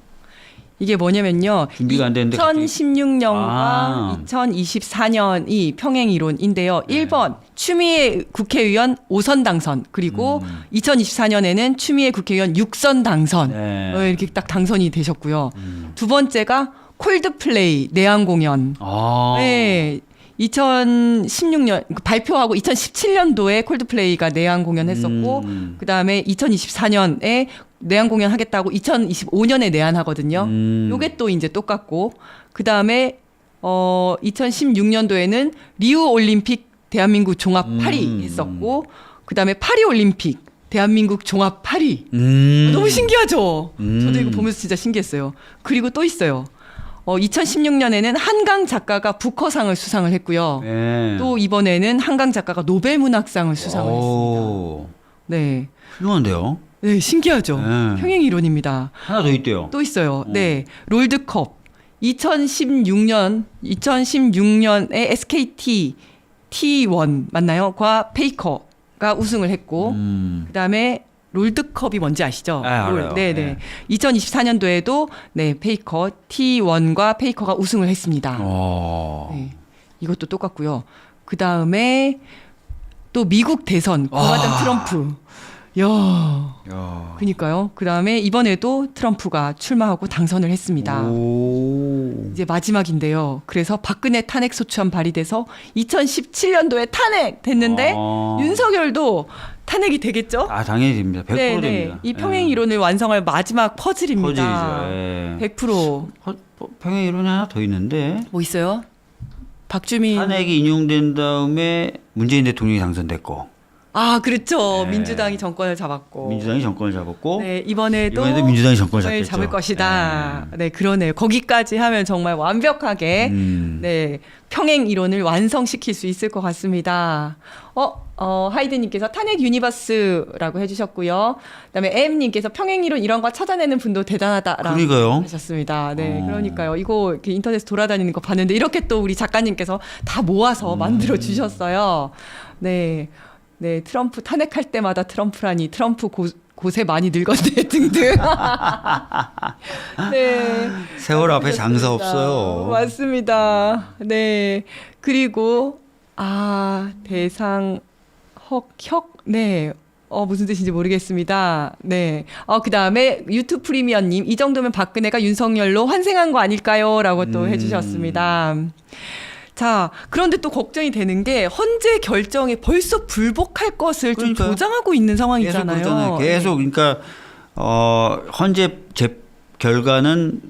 이게 뭐냐면요. 준비가 안 됐는데 갑자기. 2016년과 2024년이 평행 이론인데요. 1번 추미애 국회의원 5선 당선, 그리고 2024년에는 추미애 국회의원 6선 당선. 네. 이렇게 딱 당선이 되셨고요. 두 번째가 콜드플레이 내한 공연. 네. 2016년 발표하고 2017년도에 콜드플레이가 내한 공연했었고 그다음에 2024년에 내한 공연 하겠다고 2025년에 내한하거든요. 요게 또 이제 똑같고 그다음에 2016년도에는 리우 올림픽 대한민국 종합 8위 했었고 그다음에 파리 올림픽 대한민국 종합 8위. 너무 신기하죠? 저도 이거 보면서 진짜 신기했어요. 그리고 또 있어요. 2016년에는 한강 작가가 부커상을 수상을 했고요. 네. 또 이번에는 한강 작가가 노벨문학상을 수상을 했습니다. 네. 훌륭한데요. 네, 신기하죠? 네. 평행 이론입니다. 하나 더 있대요. 또 있어요. 네. 롤드컵. 2016년에 SKT T1 맞나요?과 페이커가 우승을 했고 그다음에 롤드컵이 뭔지 아시죠? 알아요. 네네. 네. 2024년도에도 네 페이커 T1과 페이커가 우승을 했습니다. 네. 이것도 똑같고요. 그 다음에 또 미국 대선 공화당 트럼프. 야. 그니까요. 그 다음에 이번에도 트럼프가 출마하고 당선을 했습니다. 이제 마지막인데요. 그래서 박근혜 탄핵 소추안 발의돼서 2017년도에 탄핵 됐는데 윤석열도 탄핵이 되겠죠? 당연히 됩니다. 100% 네네. 됩니다. 이 평행 이론을 완성할 마지막 퍼즐입니다. 퍼즐이죠. 예. 100%. 평행 이론이 하나 더 있는데 뭐 있어요? 박주민. 탄핵이 인용된 다음에 문재인 대통령이 당선됐고 그렇죠. 네. 민주당이 정권을 잡았고. 민주당이 정권을 잡았고 네, 이번에도 민주당이 정권을 잡겠죠. 잡을 것이다. 네, 그러네요. 거기까지 하면 정말 완벽하게 네, 평행 이론을 완성시킬 수 있을 것 같습니다. 하이드님께서 탄핵 유니버스라고 해주셨고요. 그다음에 M님께서 평행 이론 이런 거 찾아내는 분도 대단하다라고 그러니까요. 하셨습니다. 네, 그러니까요. 이거 이렇게 인터넷 돌아다니는 거 봤는데 이렇게 또 우리 작가님께서 다 모아서 만들어 주셨어요. 네. 네, 트럼프 탄핵할 때마다 트럼프라니 트럼프 고세 많이 늙었네 등등. 네. 세월 앞에 장사 없어요. 맞습니다. 네. 그리고 대상 헉 네. 무슨 뜻인지 모르겠습니다. 네. 그다음에 유튜브 프리미어님 이 정도면 박근혜가 윤석열로 환생한 거 아닐까요? 라고 또 해주셨습니다. 자, 그런데 또 걱정이 되는 게 헌재 결정에 벌써 불복할 것을 좀 그러니까요. 조장하고 있는 상황이잖아요. 계속 그러니까 헌재 결과는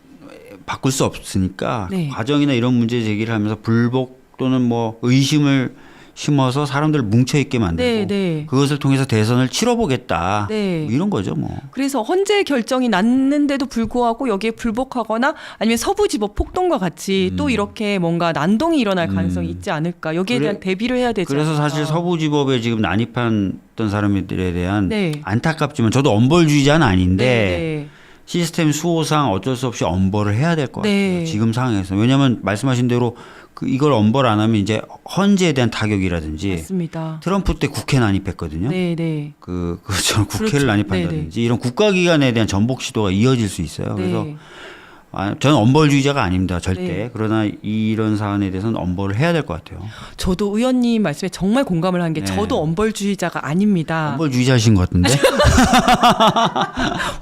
바꿀 수 없으니까 네. 과정이나 이런 문제 제기를 하면서 불복 또는 뭐 의심을 심어서 사람들을 뭉쳐 있게 만들고 네. 그것을 통해서 대선을 치러보겠다. 네. 뭐 이런 거죠, 뭐. 그래서 헌재 결정이 났는데도 불구하고 여기에 불복하거나 아니면 서부지법 폭동과 같이 또 이렇게 뭔가 난동이 일어날 가능성이 있지 않을까. 여기에 대한 대비를 해야 되지 그래서 않을까. 사실 서부지법에 지금 난입했던 사람들에 대한 네. 안타깝지만 저도 엄벌주의자는 아닌데 네. 시스템 수호상 어쩔 수 없이 엄벌을 해야 될 것 같아요. 네. 지금 상황에서. 왜냐하면 말씀하신 대로 이걸 엄벌 안 하면 이제 헌재에 대한 타격이라든지 맞습니다. 트럼프 때 국회 난입했거든요. 네. 그처럼 국회를 그렇죠. 난입한다든지 이런 국가기관에 대한 전복 시도가 이어질 수 있어요. 그래서 네. 저는 엄벌주의자가 아닙니다. 절대. 네. 그러나 이런 사안에 대해서는 엄벌을 해야 될 것 같아요. 저도 의원님 말씀에 정말 공감을 한 게 네. 저도 엄벌주의자가 아닙니다. 엄벌주의자신 것 같은데?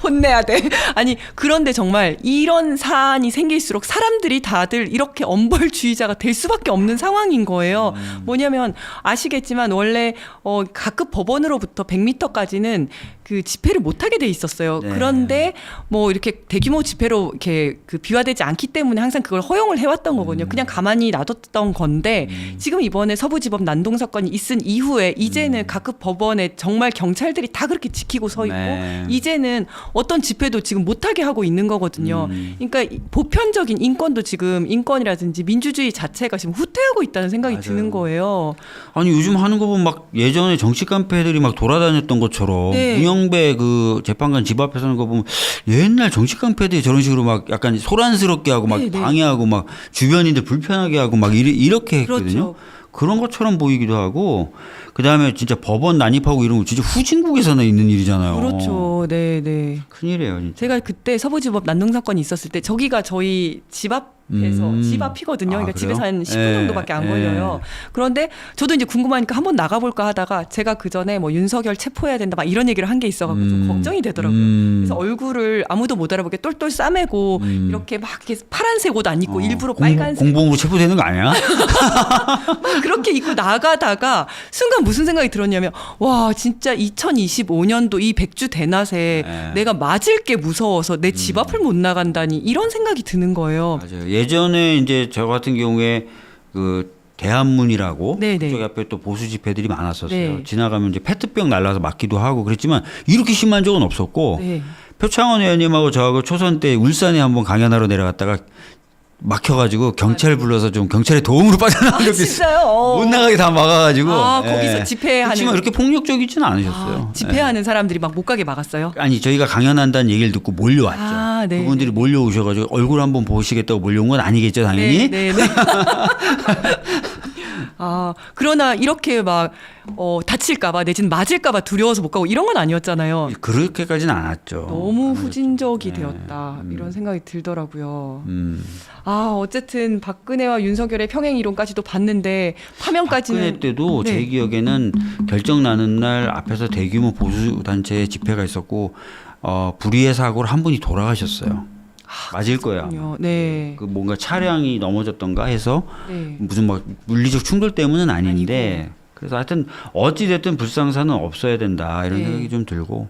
혼내야 돼. 아니, 그런데 정말 이런 사안이 생길수록 사람들이 다들 이렇게 엄벌주의자가 될 수밖에 없는 상황인 거예요. 뭐냐면 아시겠지만 원래 각급 법원으로부터 100m까지는 그 집회를 못 하게 돼 있었어요. 네. 그런데 뭐 이렇게 대규모 집회로 이렇게 그 비화되지 않기 때문에 항상 그걸 허용을 해왔던 거거든요. 그냥 가만히 놔뒀던 건데 지금 이번에 서부지법 난동 사건이 있은 이후에 이제는 각급 법원에 정말 경찰들이 다 그렇게 지키고 서 있고 네. 이제는 어떤 집회도 지금 못하게 하고 있는 거거든요. 그러니까 보편적인 인권도 지금 인권이라든지 민주주의 자체가 지금 후퇴하고 있다는 생각이 맞아요. 드는 거예요. 아니 요즘 하는 거 보면 막 예전에 정치 깡패들이 막 돌아다녔던 것처럼 네. 문영배 그 재판관 집 앞에 서는 거 보면 옛날 정치 깡패들이 저런 식으로 막 약간 소란스럽게 하고 막 네, 네. 방해하고 막 주변인들 불편하게 하고 막 이렇게 했거든요. 그렇죠. 그런 것처럼 보이기도 하고 그다음에 진짜 법원 난입하고 이런 거 진짜 후진국에서나 있는 일이잖아요. 그렇죠. 네, 네. 큰일이에요, 진짜. 제가 그때 서부지법 난동 사건이 있었을 때 저기가 저희 집 앞에서 집 앞이거든요. 아, 그러니까 그래요? 집에서 한 10분 예, 정도밖에 안 예. 걸려요. 그런데 저도 이제 궁금하니까 한번 나가볼까 하다가 제가 그 전에 뭐 윤석열 체포해야 된다 막 이런 얘기를 한 게 있어가지고 좀 걱정이 되더라고요. 그래서 얼굴을 아무도 못 알아보게 똘똘 싸매고 이렇게 막 이렇게 파란색 옷 안 입고 일부러 빨간색 공범으로 체포되는 거 아니야? 막 그렇게 입고 나가다가 순간 무슨 생각이 들었냐면 와 진짜 2025년도 이 백주 대낮에 네. 내가 맞을 게 무서워서 내 집 앞을 못 나간다니 이런 생각이 드는 거예요. 맞아요. 예전에 이제 저 같은 경우에 그 대한문이라고 네네. 그쪽 앞에 또 보수 집회들이 많았었어요. 네. 지나가면 이제 페트병 날라서 맞기도 하고 그랬지만 이렇게 심한 적은 없었고 네. 표창원 의원님하고 저하고 초선 때 울산에 한번 강연하러 내려갔다가 막혀가지고 경찰 불러서 좀 경찰의 도움으로 빠져나간 적도 있어요. 진짜요? 어. 못 나가게 다 막아가지고. 거기서 집회하는 그렇지만 그렇게 폭력적이지는 않으셨어요. 집회하는 사람들이 막 못 가게 막았어요. 아니 저희가 강연한다는 얘기를 듣고 몰려왔죠. 아, 네. 그분들이 몰려오셔가지고 얼굴 한번 보시겠다고 몰려온 건 아니겠죠, 당연히. 네, 네, 네. 그러나 이렇게 막 다칠까봐 내지는 맞을까봐 두려워서 못 가고 이런 건 아니었잖아요. 그렇게까지는 않았죠. 너무 후진적이 되었다 이런 생각이 들더라고요. 어쨌든 박근혜와 윤석열의 평행 이론까지도 봤는데 파면까지는 박근혜 때도 네. 제 기억에는 결정 나는 날 앞에서 대규모 보수 단체 집회가 있었고 불의의 사고로 한 분이 돌아가셨어요. 맞을 거야. 그렇군요. 네. 그 뭔가 차량이 넘어졌던가 해서 네. 무슨 막 물리적 충돌 때문은 아닌데 그래서 하여튼 어찌 됐든 불상사는 없어야 된다 이런 네. 생각이 좀 들고.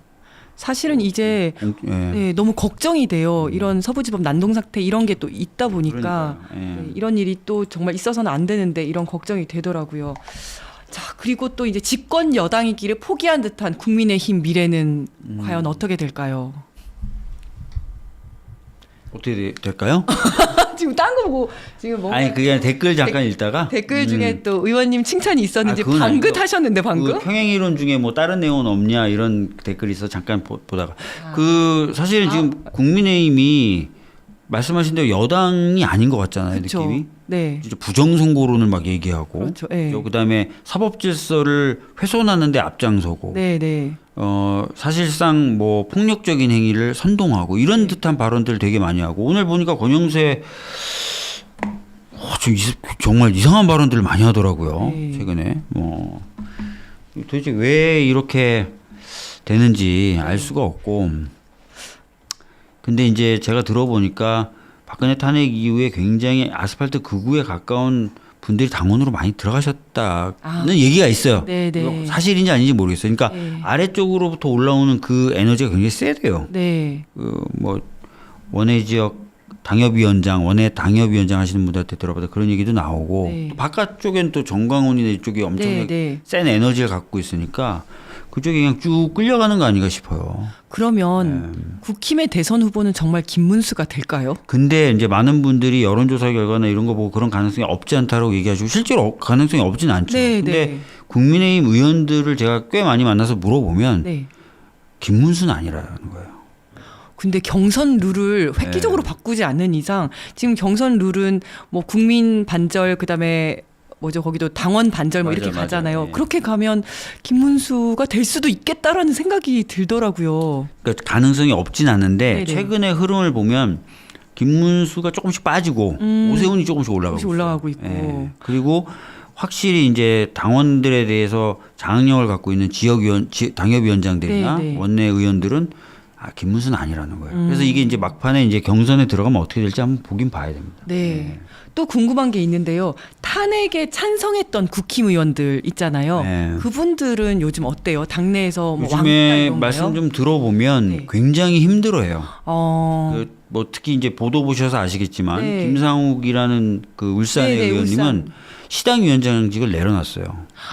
사실은 이제 예. 네, 너무 걱정이 돼요. 이런 서부지법 난동 사태 이런 게 또 있다 보니까 그러니까요. 예. 네, 이런 일이 또 정말 있어서는 안 되는데 이런 걱정이 되더라고요. 자, 그리고 또 이제 집권 여당의 길을 포기한 듯한 국민의힘 미래는 과연 어떻게 될까요? 어떻게 될까요? 지금 딴 거 보고 지금 뭔가 아니 그게 아니라 댓글 잠깐 읽다가 댓글 중에 또 의원님 칭찬이 있었는지 그건 방긋 아니고. 하셨는데 방금? 그 평행이론 중에 뭐 다른 내용은 없냐 이런 댓글이 있어 잠깐 보다가 그 사실은 지금 국민의힘이 말씀하신 대로 여당이 아닌 것 같잖아요. 그쵸. 느낌이 네. 진짜 부정선거론을 막 얘기하고 그렇죠. 네. 그다음에 사법질서를 훼손하는데 앞장서고 네, 네. 사실상 뭐 폭력적인 행위를 선동하고 이런 듯한 발언들 되게 많이 하고 오늘 보니까 권영세 정말 이상한 발언들을 많이 하더라고요. 네. 최근에 뭐 도대체 왜 이렇게 되는지 알 수가 없고 근데 이제 제가 들어보니까 박근혜 탄핵 이후에 굉장히 아스팔트 극우에 가까운 분들이 당원으로 많이 들어가셨다는 얘기가 있어요. 네, 네. 사실인지 아닌지 모르겠어요. 그러니까 네. 아래쪽으로부터 올라오는 그 에너지가 굉장히 세대요. 네. 그 뭐 원외 지역 당협위원장, 원외 당협위원장 하시는 분들한테 들어봐도 그런 얘기도 나오고 네. 또 바깥쪽엔 또 정광훈이나 이쪽이 엄청나게 네. 센 에너지를 갖고 있으니까 그쪽에 그냥 쭉 끌려가는 거 아닌가 싶어요. 그러면 국힘의 대선 후보는 정말 김문수가 될까요? 근데 이제 많은 분들이 여론조사 결과나 이런 거 보고 그런 가능성이 없지 않다고 얘기하시고 실제로 가능성이 없진 않죠. 네, 근데 네. 국민의힘 의원들을 제가 꽤 많이 만나서 물어보면 네. 김문수는 아니라는 거예요. 근데 경선 룰을 획기적으로 바꾸지 않는 이상 지금 경선 룰은 뭐 국민 반절 그다음에 뭐죠 거기도 당원 반절 뭐 이렇게 맞아요. 가잖아요. 예. 그렇게 가면 김문수가 될 수도 있겠다라는 생각이 들더라고요. 그러니까 가능성이 없진 않은데 네네. 최근의 흐름을 보면 김문수가 조금씩 빠지고 오세훈이 조금씩 올라가고 조금씩 올라가고 있고. 예. 그리고 확실히 이제 당원들에 대해서 장악력을 갖고 있는 당협위원장들이나 네네. 원내 의원들은 김문수는 아니라는 거예요. 그래서 이게 이제 막판에 이제 경선에 들어가면 어떻게 될지 한번 보긴 봐야 됩니다. 네. 또 궁금한 게 있는데요. 탄핵에 찬성했던 국힘의원들 있잖아요. 네. 그분들은 요즘 어때요? 당내에서 뭐 요즘에 왕따 말씀 좀 들어보면 네. 굉장히 힘들어해요. 어. 뭐 특히 이제 보도 보셔서 아시겠지만 네. 김상욱이라는 그 울산의 네네, 의원님은 울산. 시당위원장직을 내려놨어요.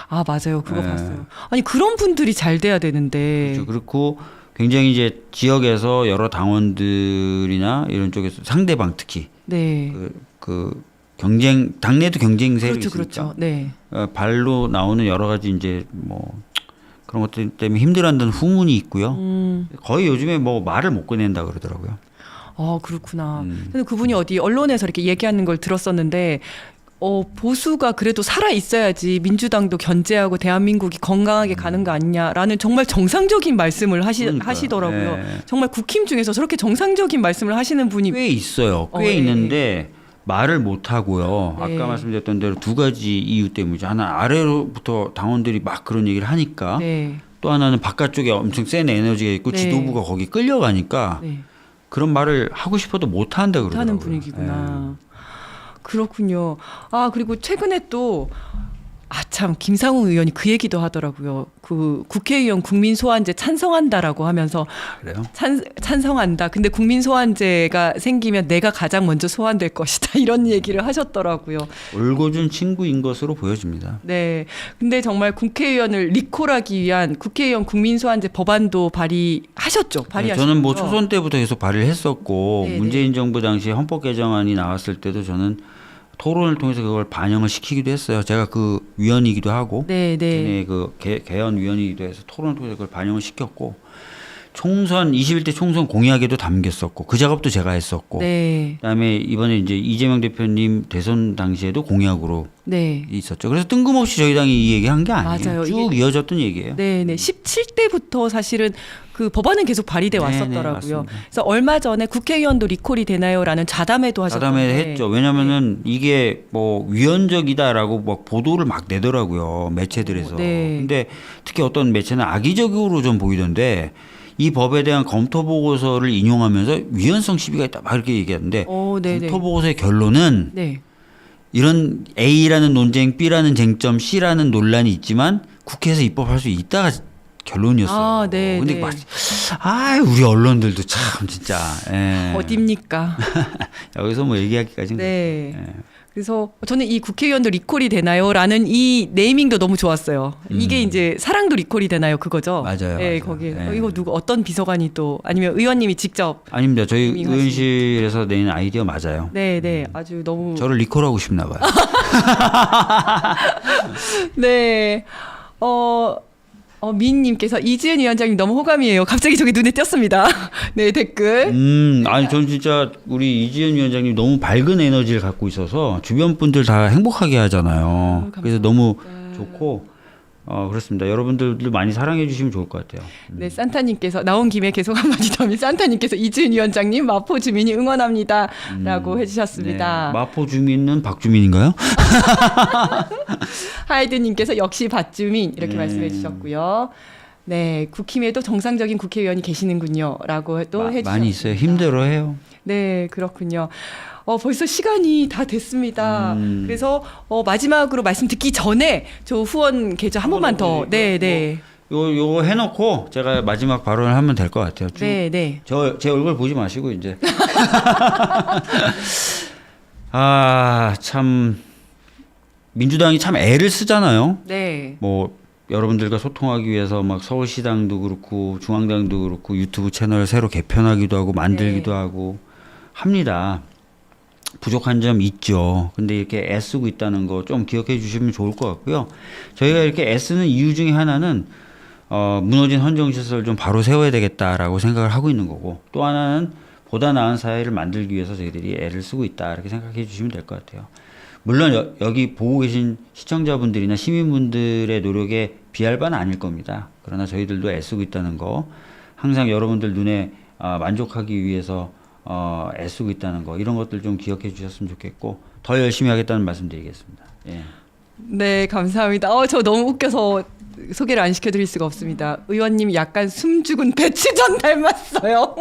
아, 맞아요. 그거 네. 봤어요. 아니, 그런 분들이 잘 돼야 되는데. 그렇죠. 그렇고 굉장히 이제 지역에서 여러 당원들이나 이런 쪽에서 상대방 특히 네. 그 경쟁 당내도 경쟁 세력이 그렇죠. 있으니까 그렇죠. 네. 발로 나오는 여러 가지 이제 뭐 그런 것들 때문에 힘들어한다는 후문이 있고요. 거의 요즘에 뭐 말을 못 꺼낸다 그러더라고요. 아, 그렇구나. 근데 그분이 어디 언론에서 이렇게 얘기하는 걸 들었었는데, 보수가 그래도 살아 있어야지 민주당도 견제하고 대한민국이 건강하게 가는 거 아니냐라는 정말 정상적인 말씀을 그러니까요. 하시더라고요. 네. 정말 국힘 중에서 저렇게 정상적인 말씀을 하시는 분이 꽤 있어요. 꽤 예. 있는데 말을 못 하고요. 네. 아까 말씀드렸던 대로 두 가지 이유 때문이죠. 하나 아래로부터 당원들이 막 그런 얘기를 하니까 네. 또 하나는 바깥쪽에 엄청 센 에너지가 있고 네. 지도부가 거기 끌려가니까 네. 그런 말을 하고 싶어도 못 한다 그러더라고요. 하는 분위기구나. 그렇군요. 아, 그리고 최근에 또 참 김상욱 의원이 그 얘기도 하더라고요. 그 국회의원 국민 소환제 찬성한다라고 하면서 그래요? 찬성한다. 근데 국민 소환제가 생기면 내가 가장 먼저 소환될 것이다. 이런 얘기를 하셨더라고요. 올고준 친구인 것으로 보여집니다. 네. 근데 정말 국회의원을 리콜하기 위한 국회의원 국민 소환제 법안도 발의하셨죠. 발의하셨죠. 저는 뭐 초선 때부터 계속 발의를 했었고 네네. 문재인 정부 당시 헌법 개정안이 나왔을 때도 저는 토론을 통해서 그걸 반영을 시키기도 했어요. 제가 그 위원이기도 하고 네, 네. 걔네 그 개헌 위원이기도 해서 토론을 통해서 그걸 반영을 시켰고 총선 21대 총선 공약에도 담겼었고 그 작업도 제가 했었고 네. 그다음에 이번에 이제 이재명 대표님 대선 당시에도 공약으로 네. 있었죠. 그래서 뜬금없이 저희 당이 이 얘기한 게 아니에요. 맞아요. 쭉 이어졌던 얘기예요. 네, 네. 17대부터 사실은 그 법안은 계속 발의돼 네, 왔었더라고요. 맞습니다. 그래서 얼마 전에 국회의원도 리콜이 되나요라는 자담회도 하셨던데. 자담회 했죠. 왜냐면은 이게 뭐 위헌적이다라고 막 보도를 막 내더라고요. 매체들에서. 네. 근데 특히 어떤 매체는 악의적으로 좀 보이던데 이 법에 대한 검토 보고서를 인용하면서 위헌성 시비가 있다 막 이렇게 얘기하는데 네, 네. 검토 보고서의 결론은 네. 이런 A라는 논쟁, B라는 쟁점, C라는 논란이 있지만 국회에서 입법할 수 있다가 결론이었어요. 아, 네, 근데 네. 막 우리 언론들도 참 진짜 예. 어딥니까? 여기서 뭐 얘기하기까지는 네. 그렇죠. 예. 그래서 저는 이 국회의원도 리콜이 되나요라는 이 네이밍도 너무 좋았어요. 이게 이제 사랑도 리콜이 되나요 그거죠? 맞아요, 네, 맞아요. 거기 네. 이거 누구 어떤 비서관이 또 아니면 의원님이 직접 아닙니다. 저희 밍하신- 의원실에서 낸 아이디어 맞아요. 네, 네. 아주 너무 저를 리콜하고 싶나 봐요. 네. 민님께서 이지은 위원장님 너무 호감이에요. 갑자기 저기 눈에 띄었습니다. 네, 댓글. 아니 전 진짜 우리 이지은 위원장님 너무 밝은 에너지를 갖고 있어서 주변 분들 다 행복하게 하잖아요. 그래서 너무 좋고 그렇습니다. 여러분들도 많이 사랑해 주시면 좋을 것 같아요. 네, 산타님께서 나온 김에 계속 한마디 더 하면 산타님께서 이지은 위원장님 마포 주민이 응원합니다라고 해주셨습니다. 네. 마포 주민은 박주민인가요? 하이드님께서 역시 밭주민 이렇게 네. 말씀해주셨고요. 네, 국힘에도 정상적인 국회의원이 계시는군요라고 또 해주셨습니다. 많이 있어요. 힘들어해요. 네, 그렇군요. 벌써 시간이 다 됐습니다. 그래서 마지막으로 말씀 듣기 전에 저 후원 계좌 한 번만 더. 네, 네. 요거 해놓고 제가 마지막 발언을 하면 될 것 같아요. 쭉 네, 네. 제 얼굴 보지 마시고 이제 참 민주당이 참 애를 쓰잖아요. 네. 뭐 여러분들과 소통하기 위해서 막 서울시당도 그렇고 중앙당도 그렇고 유튜브 채널 새로 개편하기도 하고 만들기도 네. 하고 합니다. 부족한 점 있죠. 근데 이렇게 애쓰고 있다는 거 좀 기억해 주시면 좋을 것 같고요. 저희가 이렇게 애쓰는 이유 중에 하나는 무너진 헌정시설을 좀 바로 세워야 되겠다라고 생각을 하고 있는 거고 또 하나는 보다 나은 사회를 만들기 위해서 저희들이 애를 쓰고 있다 이렇게 생각해 주시면 될 것 같아요. 물론 여기 보고 계신 시청자분들이나 시민분들의 노력에 비할 바는 아닐 겁니다. 그러나 저희들도 애쓰고 있다는 거 항상 여러분들 눈에 만족하기 위해서 애쓰고 있다는 거 이런 것들 좀 기억해 주셨으면 좋겠고 더 열심히 하겠다는 말씀 드리겠습니다. 예. 네, 감사합니다. 저 너무 웃겨서 소개를 안 시켜드릴 수가 없습니다. 의원님 약간 숨죽은 배추전 닮았어요.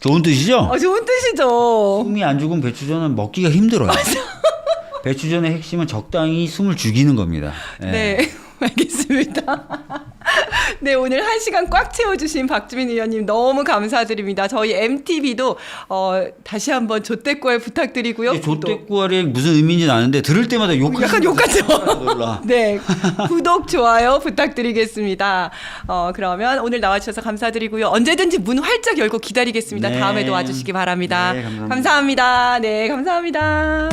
좋은 뜻이죠? 좋은 뜻이죠. 숨이 안 죽은 배추전은 먹기가 힘들어요. 배추전의 핵심은 적당히 숨을 죽이는 겁니다. 예. 네, 알겠습니다. 네, 오늘 1시간 꽉 채워주신 박주민 의원님 너무 감사드립니다. 저희 MTV도 다시 한번 조떼꾸알 부탁드리고요. 조떼꾸알이 무슨 의미인지는 아는데 들을 때마다 욕하는 약간 욕하죠. 놀라. 네, 구독, 좋아요 부탁드리겠습니다. 그러면 오늘 나와주셔서 감사드리고요. 언제든지 문 활짝 열고 기다리겠습니다. 네. 다음에도 와주시기 바랍니다. 네, 감사합니다. 감사합니다. 네, 감사합니다.